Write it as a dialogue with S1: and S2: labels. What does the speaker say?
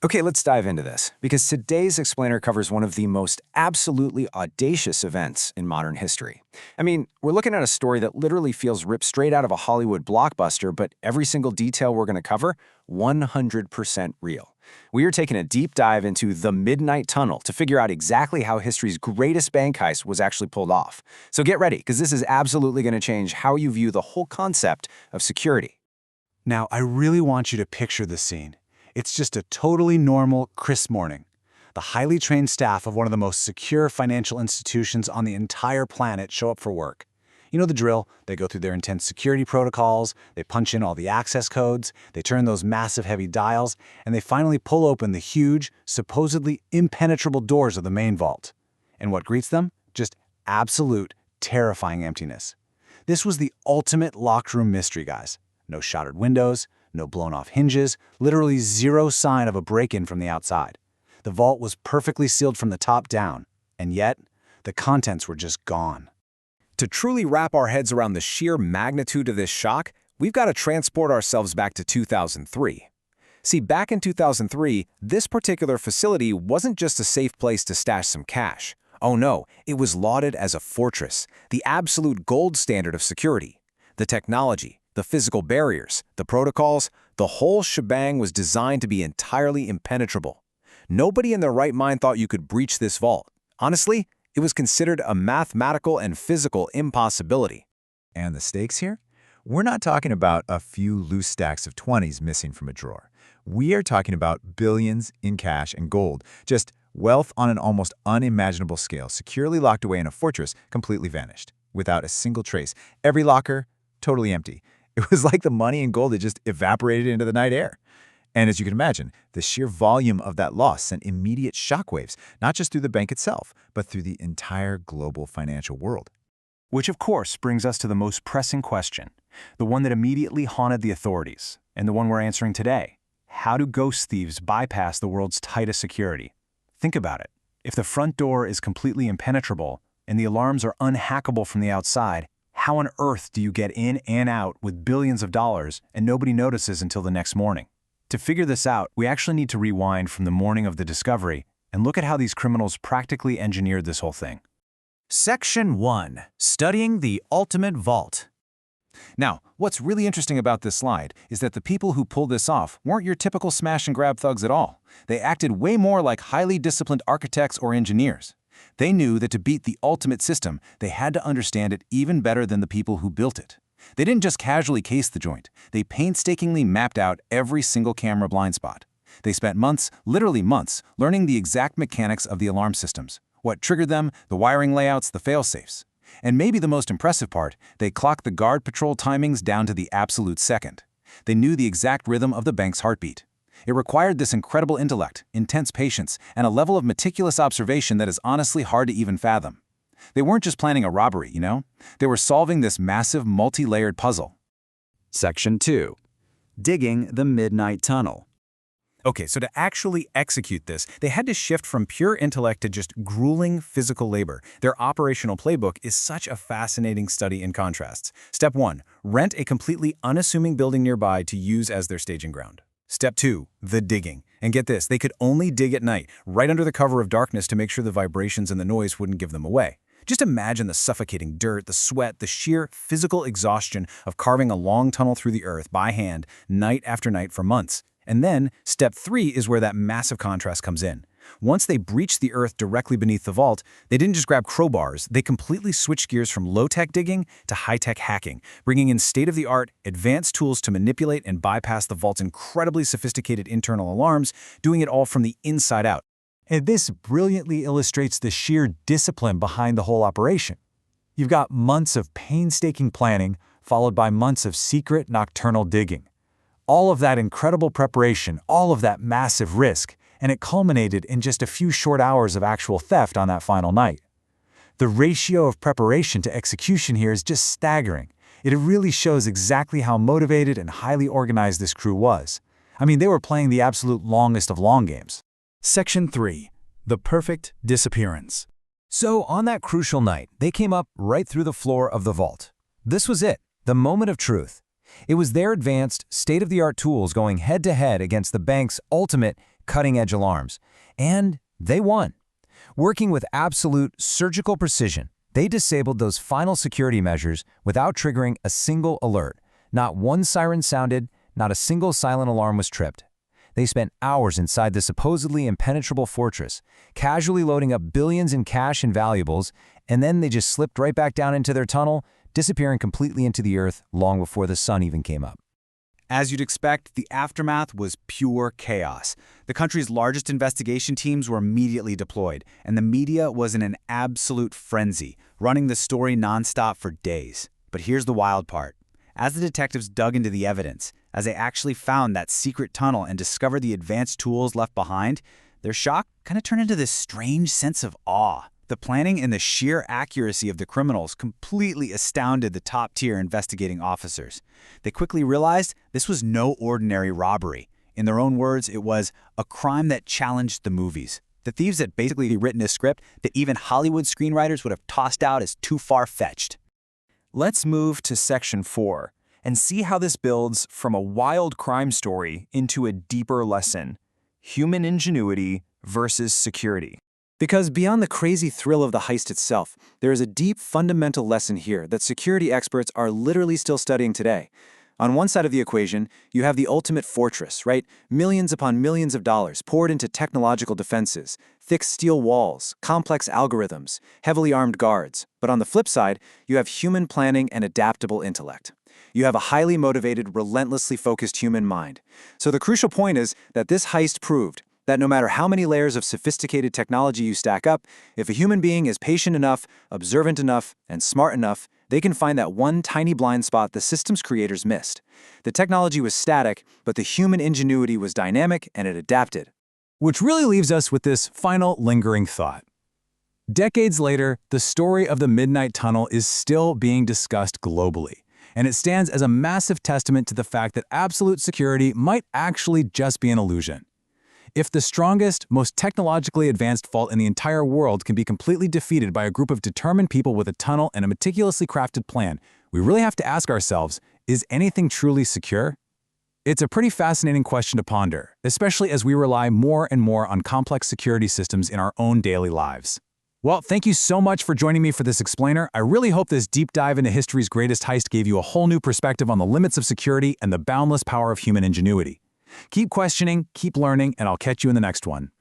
S1: Okay, let's dive into this, because today's explainer covers one of the most absolutely audacious events in modern history. I mean, we're looking at a story that literally feels ripped straight out of a Hollywood blockbuster, but every single detail we're going to cover, 100% real. We are taking a deep dive into the Midnight Tunnel to figure out exactly how history's greatest bank heist was actually pulled off. So get ready, because this is absolutely going to change how you view the whole concept of security.
S2: Now, I really want you to picture the scene. It's just a totally normal, crisp morning. The highly trained staff of one of the most secure financial institutions on the entire planet show up for work. You know the drill. They go through their intense security protocols, they punch in all the access codes, they turn those massive heavy dials, and they finally pull open the huge, supposedly impenetrable doors of the main vault. And what greets them? Just absolute, terrifying emptiness. This was the ultimate locked room mystery, guys. No shattered windows, no blown-off hinges, literally zero sign of a break-in from the outside. The vault was perfectly sealed from the top down, and yet, the contents were just gone.
S3: To truly wrap our heads around the sheer magnitude of this shock, we've got to transport ourselves back to 2003. See, back in 2003, this particular facility wasn't just a safe place to stash some cash. Oh no, it was lauded as a fortress, the absolute gold standard of security. The technology, the physical barriers, the protocols, the whole shebang was designed to be entirely impenetrable. Nobody in their right mind thought you could breach this vault. Honestly, it was considered a mathematical and physical impossibility.
S4: And the stakes here? We're not talking about a few loose stacks of 20s missing from a drawer. We are talking about billions in cash and gold, just wealth on an almost unimaginable scale, securely locked away in a fortress, completely vanished, without a single trace. Every locker, totally empty. It was like the money and gold had just evaporated into the night air. And as you can imagine, the sheer volume of that loss sent immediate shockwaves, not just through the bank itself, but through the entire global financial world.
S5: Which, of course, brings us to the most pressing question, the one that immediately haunted the authorities, and the one we're answering today. How do ghost thieves bypass the world's tightest security? Think about it. If the front door is completely impenetrable, and the alarms are unhackable from the outside, how on earth do you get in and out with billions of dollars and nobody notices until the next morning? To figure this out, we actually need to rewind from the morning of the discovery and look at how these criminals practically engineered this whole thing.
S6: Section 1. Studying the Ultimate Vault.
S3: Now, what's really interesting about this slide is that the people who pulled this off weren't your typical smash-and-grab thugs at all. They acted way more like highly disciplined architects or engineers. They knew that to beat the ultimate system, they had to understand it even better than the people who built it. They didn't just casually case the joint. They painstakingly mapped out every single camera blind spot. They spent months, literally months, learning the exact mechanics of the alarm systems, what triggered them, the wiring layouts, the fail-safes. And maybe the most impressive part, they clocked the guard patrol timings down to the absolute second. They knew the exact rhythm of the bank's heartbeat. It required this incredible intellect, intense patience, and a level of meticulous observation that is honestly hard to even fathom. They weren't just planning a robbery, you know? They were solving this massive, multi-layered puzzle.
S6: Section 2. Digging the Midnight Tunnel.
S5: Okay, so to actually execute this, they had to shift from pure intellect to just grueling physical labor. Their operational playbook is such a fascinating study in contrasts. Step 1. Rent a completely unassuming building nearby to use as their staging ground. Step 2. The digging. And get this, they could only dig at night, right under the cover of darkness to make sure the vibrations and the noise wouldn't give them away. Just imagine the suffocating dirt, the sweat, the sheer physical exhaustion of carving a long tunnel through the earth by hand, night after night for months. And then, step 3 is where that massive contrast comes in. Once they breached the earth directly beneath the vault, they didn't just grab crowbars, they completely switched gears from low-tech digging to high-tech hacking, bringing in state-of-the-art, advanced tools to manipulate and bypass the vault's incredibly sophisticated internal alarms, doing it all from the inside out.
S2: And this brilliantly illustrates the sheer discipline behind the whole operation. You've got months of painstaking planning, followed by months of secret nocturnal digging. All of that incredible preparation, all of that massive risk, and it culminated in just a few short hours of actual theft on that final night. The ratio of preparation to execution here is just staggering. It really shows exactly how motivated and highly organized this crew was. I mean, they were playing the absolute longest of long games.
S6: Section 3. The Perfect Disappearance.
S3: So on that crucial night, they came up right through the floor of the vault. This was it, the moment of truth. It was their advanced, state-of-the-art tools going head-to-head against the bank's ultimate cutting-edge alarms. And they won. Working with absolute surgical precision, they disabled those final security measures without triggering a single alert. Not one siren sounded, not a single silent alarm was tripped. They spent hours inside the supposedly impenetrable fortress, casually loading up billions in cash and valuables, and then they just slipped right back down into their tunnel, disappearing completely into the earth long before the sun even came up.
S2: As you'd expect, the aftermath was pure chaos. The country's largest investigation teams were immediately deployed, and the media was in an absolute frenzy, running the story nonstop for days. But here's the wild part. As the detectives dug into the evidence, as they actually found that secret tunnel and discovered the advanced tools left behind, their shock kind of turned into this strange sense of awe. The planning and the sheer accuracy of the criminals completely astounded the top-tier investigating officers. They quickly realized this was no ordinary robbery. In their own words, it was a crime that challenged the movies. The thieves had basically written a script that even Hollywood screenwriters would have tossed out as too far-fetched.
S5: Let's move to Section 4 and see how this builds from a wild crime story into a deeper lesson: human ingenuity versus security.
S1: Because beyond the crazy thrill of the heist itself, there is a deep fundamental lesson here that security experts are literally still studying today. On one side of the equation, you have the ultimate fortress, right? Millions upon millions of dollars poured into technological defenses, thick steel walls, complex algorithms, heavily armed guards. But on the flip side, you have human planning and adaptable intellect. You have a highly motivated, relentlessly focused human mind. So the crucial point is that this heist proved that no matter how many layers of sophisticated technology you stack up, if a human being is patient enough, observant enough, and smart enough, they can find that one tiny blind spot the system's creators missed. The technology was static, but the human ingenuity was dynamic and it adapted.
S5: Which really leaves us with this final lingering thought. Decades later, the story of the Midnight Tunnel is still being discussed globally, and it stands as a massive testament to the fact that absolute security might actually just be an illusion. If the strongest, most technologically advanced vault in the entire world can be completely defeated by a group of determined people with a tunnel and a meticulously crafted plan, we really have to ask ourselves, is anything truly secure? It's a pretty fascinating question to ponder, especially as we rely more and more on complex security systems in our own daily lives. Well, thank you so much for joining me for this explainer. I really hope this deep dive into history's greatest heist gave you a whole new perspective on the limits of security and the boundless power of human ingenuity. Keep questioning, keep learning, and I'll catch you in the next one.